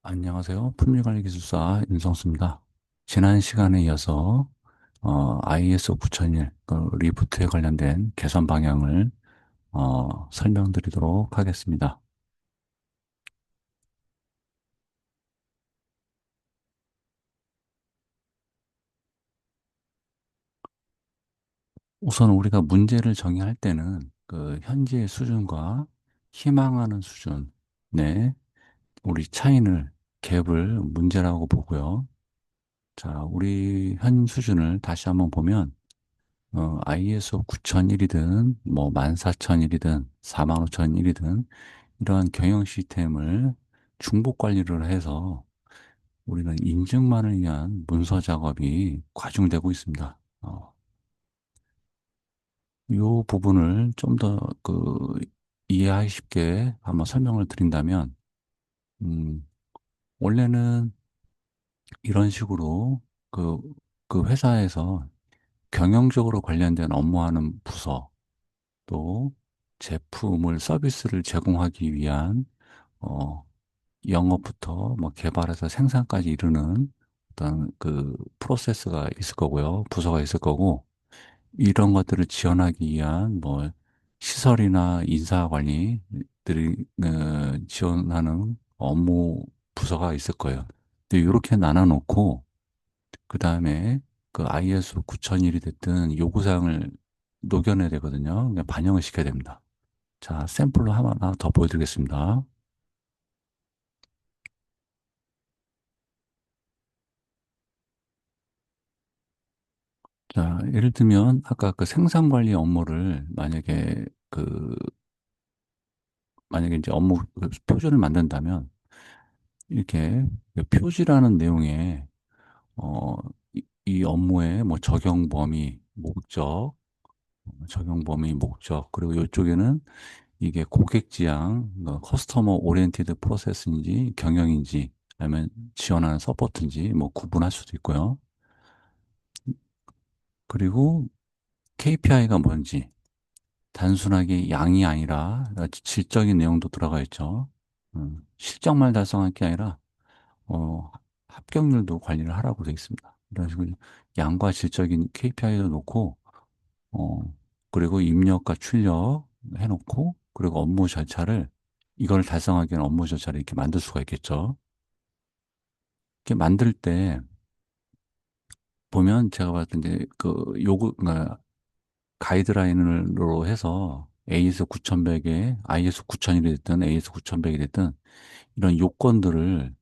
안녕하세요. 품질관리기술사 윤성수입니다. 지난 시간에 이어서 ISO 9001 리부트에 관련된 개선 방향을 설명드리도록 하겠습니다. 우선 우리가 문제를 정의할 때는 그 현재의 수준과 희망하는 수준의 우리 차이를 갭을 문제라고 보고요. 자, 우리 현 수준을 다시 한번 보면 ISO 9001이든 뭐 14001이든 45001이든 이러한 경영 시스템을 중복 관리를 해서 우리는 인증만을 위한 문서 작업이 과중되고 있습니다. 이 부분을 좀 더 이해하기 쉽게 한번 설명을 드린다면, 음, 원래는 이런 식으로 그, 그 회사에서 경영적으로 관련된 업무하는 부서, 또 제품을 서비스를 제공하기 위한 어, 영업부터 뭐 개발해서 생산까지 이르는 어떤 그 프로세스가 있을 거고요. 부서가 있을 거고 이런 것들을 지원하기 위한 뭐 시설이나 인사 관리들이 지원하는 업무 부서가 있을 거예요. 근데 이렇게 나눠 놓고 그다음에 그 ISO 9001이 됐든 요구사항을 녹여내야 되거든요. 그냥 반영을 시켜야 됩니다. 자, 샘플로 하나 더 보여드리겠습니다. 자, 예를 들면 아까 그 생산 관리 업무를 만약에 이제 업무 그 표지를 만든다면 이렇게 그 표지라는 내용에 이 업무의 뭐 적용 범위, 목적, 그리고 이쪽에는 이게 고객 지향, 커스터머 오리엔티드 프로세스인지 경영인지 아니면 지원하는 서포트인지 뭐 구분할 수도 있고요. 그리고 KPI가 뭔지 단순하게 양이 아니라 질적인 내용도 들어가 있죠. 실적만 달성할 게 아니라 어, 합격률도 관리를 하라고 되어 있습니다. 이런 식으로 양과 질적인 KPI도 놓고 어, 그리고 입력과 출력 해놓고 그리고 업무 절차를 이걸 달성하기 위한 업무 절차를 이렇게 만들 수가 있겠죠. 이렇게 만들 때 보면 제가 봤을 때 이제 가이드라인으로 해서 AS 9100에 IS 9001이 됐든 AS 9100이 됐든 이런 요건들을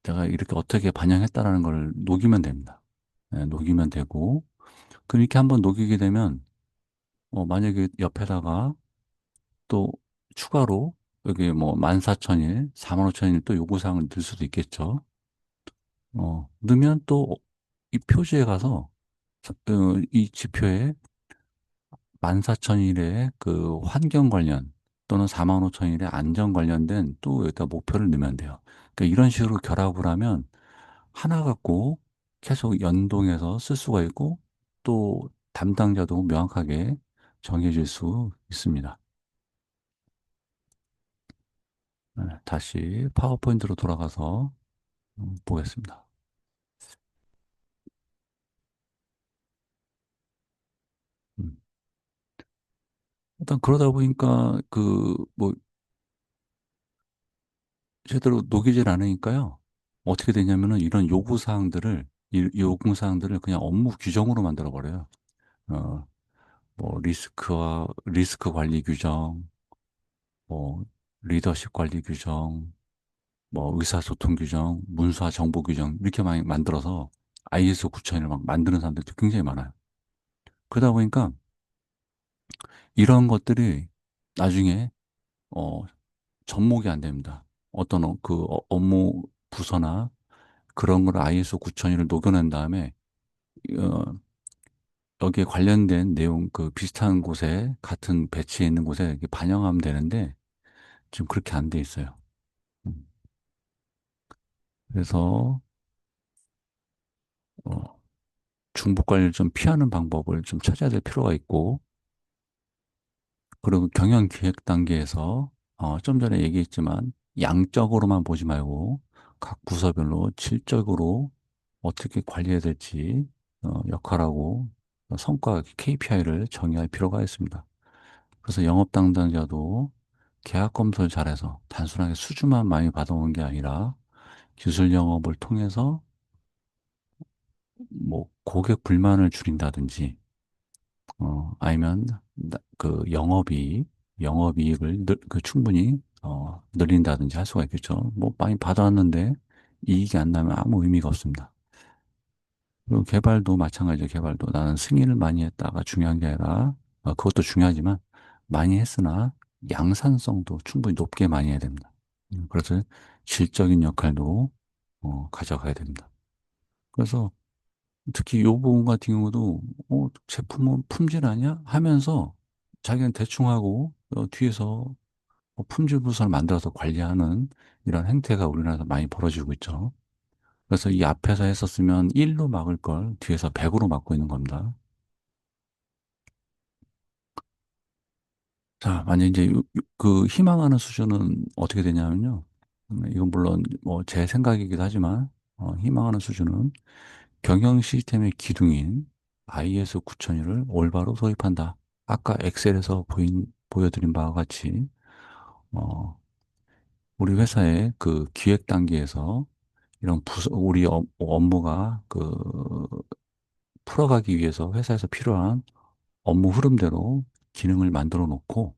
내가 이렇게 어떻게 반영했다라는 걸 녹이면 됩니다. 네, 녹이면 되고 그럼 이렇게 한번 녹이게 되면 만약에 옆에다가 또 추가로 여기 뭐 14,000일, 45,000일 또 요구사항을 넣을 수도 있겠죠. 넣으면 또 이 표지에 가서 이 지표에 14,000일의 그 환경 관련 또는 45,000일의 안전 관련된 또 여기다 목표를 넣으면 돼요. 그러니까 이런 식으로 결합을 하면 하나 갖고 계속 연동해서 쓸 수가 있고 또 담당자도 명확하게 정해질 수 있습니다. 네, 다시 파워포인트로 돌아가서 보겠습니다. 음. 일단 그러다 보니까 뭐 제대로 녹이질 않으니까요. 어떻게 되냐면은 이런 요구사항들을 그냥 업무 규정으로 만들어 버려요. 어, 뭐 리스크 관리 규정, 뭐 리더십 관리 규정, 뭐 의사소통 규정, 문서 정보 규정 이렇게 많이 만들어서 ISO 9000을 막 만드는 사람들도 굉장히 많아요. 그러다 보니까 이런 것들이 나중에 어, 접목이 안 됩니다. 업무 부서나 그런 걸 ISO 9001을 녹여낸 다음에 어, 여기에 관련된 내용 그 비슷한 곳에 같은 배치에 있는 곳에 이렇게 반영하면 되는데 지금 그렇게 안 돼 있어요. 음, 그래서 어, 중복 관리를 좀 피하는 방법을 좀 찾아야 될 필요가 있고 그리고 경영 기획 단계에서 좀 전에 얘기했지만 양적으로만 보지 말고 각 부서별로 질적으로 어떻게 관리해야 될지 역할하고 성과 KPI를 정의할 필요가 있습니다. 그래서 영업 담당자도 계약 검토를 잘해서 단순하게 수주만 많이 받아오는 게 아니라 기술 영업을 통해서 뭐 고객 불만을 줄인다든지 아니면 그 영업이익을 그 충분히 늘린다든지 할 수가 있겠죠. 뭐 많이 받아왔는데 이익이 안 나면 아무 의미가 없습니다. 그리고 개발도 마찬가지죠. 개발도 나는 승인을 많이 했다가 중요한 게 아니라 그것도 중요하지만 많이 했으나 양산성도 충분히 높게 많이 해야 됩니다. 그래서 질적인 역할도 가져가야 됩니다. 그래서 특히 요 부분 같은 경우도 제품은 품질 아니야? 하면서 자기는 대충 하고 뒤에서 품질 부서를 만들어서 관리하는 이런 행태가 우리나라에서 많이 벌어지고 있죠. 그래서 이 앞에서 했었으면 1로 막을 걸 뒤에서 100으로 막고 있는 겁니다. 자, 만약 이제 그 희망하는 수준은 어떻게 되냐면요. 이건 물론 뭐 제 생각이기도 하지만 희망하는 수준은 경영 시스템의 기둥인 IS 9001을 올바로 도입한다. 아까 엑셀에서 보여드린 바와 같이 어, 우리 회사의 그 기획 단계에서 이런 우리 업무가 그 풀어가기 위해서 회사에서 필요한 업무 흐름대로 기능을 만들어 놓고,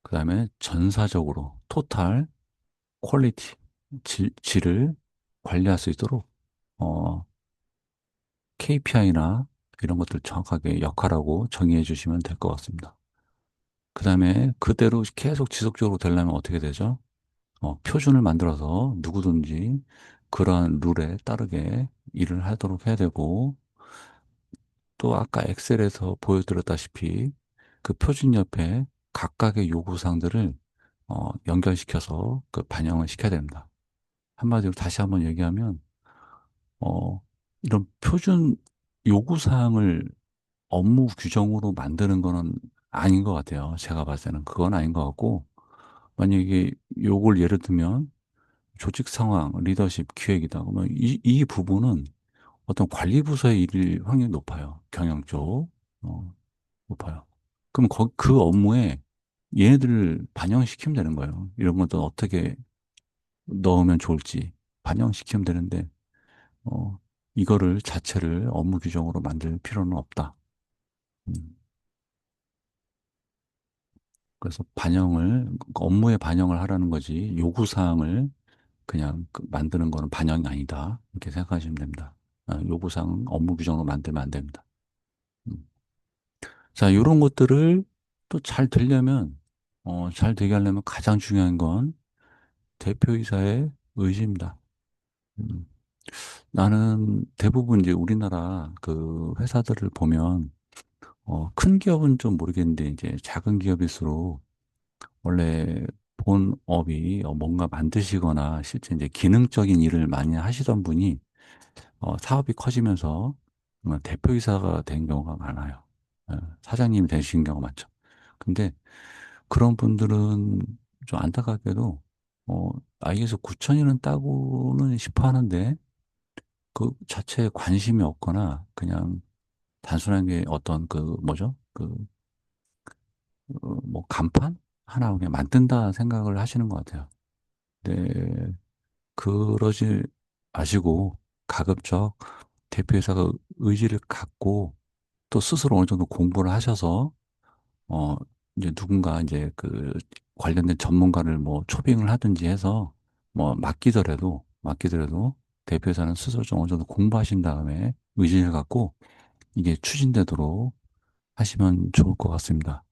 그 다음에 전사적으로, 토탈, 퀄리티, 질을 관리할 수 있도록, KPI나 이런 것들 정확하게 역할하고 정의해 주시면 될 것 같습니다. 그 다음에 그대로 계속 지속적으로 되려면 어떻게 되죠? 표준을 만들어서 누구든지 그러한 룰에 따르게 일을 하도록 해야 되고, 또 아까 엑셀에서 보여드렸다시피 그 표준 옆에 각각의 요구사항들을 연결시켜서 그 반영을 시켜야 됩니다. 한마디로 다시 한번 얘기하면 어, 이런 표준 요구사항을 업무 규정으로 만드는 거는 아닌 것 같아요. 제가 봤을 때는 그건 아닌 것 같고, 만약에 요걸 예를 들면 조직 상황, 리더십, 기획이다. 그러면 이 부분은 어떤 관리 부서의 일일 확률이 높아요. 경영 쪽. 높아요. 그럼 그 업무에 얘네들을 반영시키면 되는 거예요. 이런 것도 어떻게 넣으면 좋을지 반영시키면 되는데, 어, 이거를 자체를 업무 규정으로 만들 필요는 없다. 음, 그래서 업무에 반영을 하라는 거지, 요구사항을 그냥 만드는 거는 반영이 아니다. 이렇게 생각하시면 됩니다. 요구사항은 업무 규정으로 만들면 안 됩니다. 음. 자, 이런 것들을 또 잘 되려면, 잘 되게 하려면 가장 중요한 건 대표이사의 의지입니다. 음, 나는 대부분 이제 우리나라 그 회사들을 보면, 큰 기업은 좀 모르겠는데, 이제 작은 기업일수록 원래 본업이 뭔가 만드시거나 실제 이제 기능적인 일을 많이 하시던 분이 사업이 커지면서 대표이사가 된 경우가 많아요. 사장님이 되신 경우가 많죠. 근데 그런 분들은 좀 안타깝게도 어, IS 9000이는 따고는 싶어 하는데 그 자체에 관심이 없거나 그냥 단순하게 어떤 그 뭐죠? 뭐 간판 하나 그냥 만든다 생각을 하시는 것 같아요. 네, 그러지 마시고 가급적 대표이사가 의지를 갖고 또 스스로 어느 정도 공부를 하셔서 어 이제 누군가 이제 그 관련된 전문가를 뭐 초빙을 하든지 해서 뭐 맡기더라도 대표이사는 스스로 좀 어느 정도 공부하신 다음에 의지를 갖고 이게 추진되도록 하시면 좋을 것 같습니다.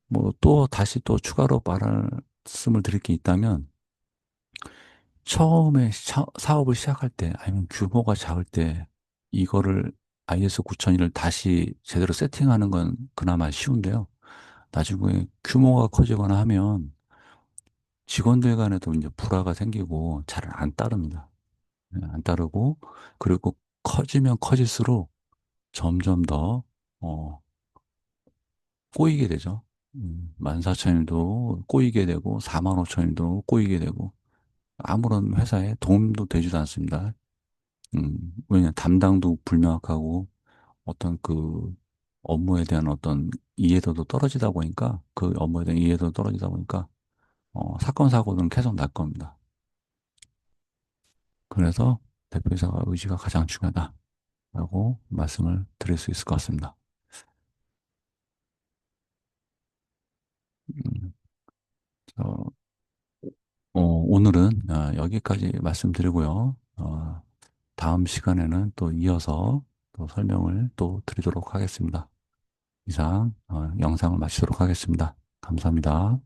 뭐 또 다시 또 추가로 말씀을 드릴 게 있다면 처음에 사업을 시작할 때 아니면 규모가 작을 때 이거를 IS 9001을 다시 제대로 세팅하는 건 그나마 쉬운데요. 나중에 규모가 커지거나 하면 직원들 간에도 이제 불화가 생기고 잘 안 따릅니다. 안 따르고 그리고 커지면 커질수록 점점 더 어, 꼬이게 되죠. 14,000일도 꼬이게 되고, 45,000일도 꼬이게 되고, 아무런 회사에 도움도 되지도 않습니다. 왜냐, 담당도 불명확하고, 어떤 그 업무에 대한 어떤 이해도도 떨어지다 보니까, 그 업무에 대한 이해도도 떨어지다 보니까, 사건, 사고는 계속 날 겁니다. 그래서 대표이사가 의지가 가장 중요하다라고 말씀을 드릴 수 있을 것 같습니다. 음, 어, 오늘은 여기까지 말씀드리고요. 다음 시간에는 또 이어서 또 설명을 또 드리도록 하겠습니다. 이상 영상을 마치도록 하겠습니다. 감사합니다.